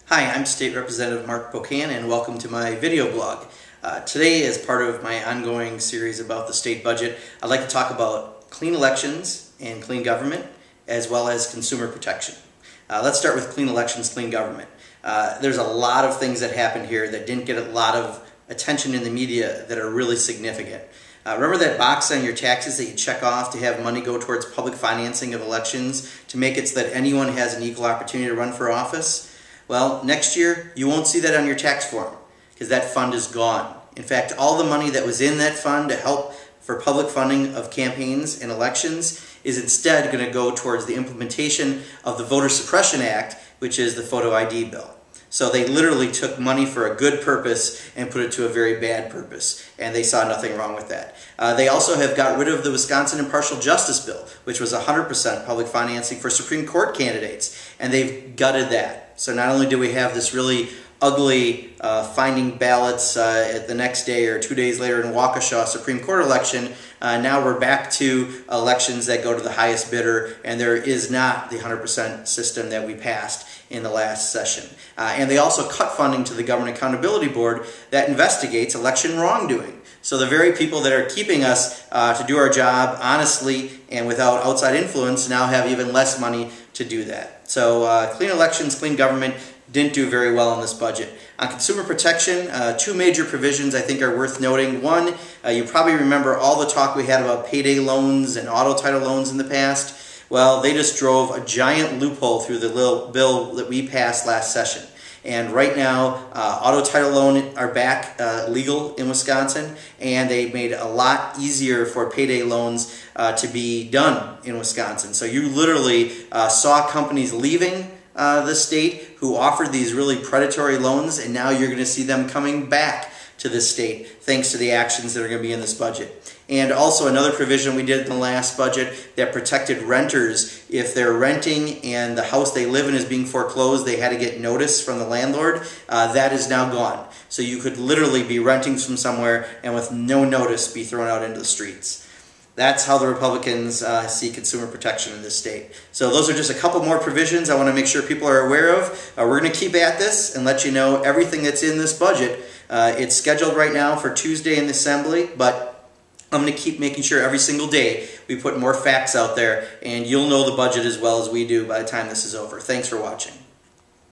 Hi, I'm State Representative Mark Pocan and welcome to my video blog. Today, as part of my ongoing series about the state budget, I'd like to talk about clean elections and clean government, as well as consumer protection. Let's start with clean elections, clean government. There's a lot of things that happened here that didn't get a lot of attention in the media that are really significant. Remember that box on your taxes that you check off to have money go towards public financing of elections to make it so that anyone has an equal opportunity to run for office? Well, next year you won't see that on your tax form because that fund is gone. In fact, all the money that was in that fund to help for public funding of campaigns and elections is instead going to go towards the implementation of the Voter Suppression Act, which is the photo ID bill. So they literally took money for a good purpose and put it to a very bad purpose, and they saw nothing wrong with that. They also have got rid of the Wisconsin Impartial Justice Bill, which was 100% public financing for Supreme Court candidates, and they've gutted that. So not only do we have this really ugly finding ballots at the next day or 2 days later in Waukesha Supreme Court election, now we're back to elections that go to the highest bidder, and there is not the 100% system that we passed in the last session. And they also cut funding to the Government Accountability Board that investigates election wrongdoing. So the very people that are keeping us to do our job honestly and without outside influence now have even less money to do that. So clean elections, clean government didn't do very well in this budget. On consumer protection, two major provisions I think are worth noting. One, you probably remember all the talk we had about payday loans and auto title loans in the past. Well, they just drove a giant loophole through the little bill that we passed last session. And right now, auto title loans are back legal in Wisconsin, and they made it a lot easier for payday loans to be done in Wisconsin. So you literally saw companies leaving the state who offered these really predatory loans, and now you're going to see them coming back to the state thanks to the actions that are going to be in this budget. And also another provision we did in the last budget that protected renters. If they're renting and the house they live in is being foreclosed, they had to get notice from the landlord. That is now gone. So you could literally be renting from somewhere and with no notice be thrown out into the streets. That's how the Republicans see consumer protection in this state. So those are just a couple more provisions I want to make sure people are aware of. We're going to keep at this and let you know everything that's in this budget. It's scheduled right now for Tuesday in the Assembly, but I'm going to keep making sure every single day we put more facts out there, and you'll know the budget as well as we do by the time this is over. Thanks for watching.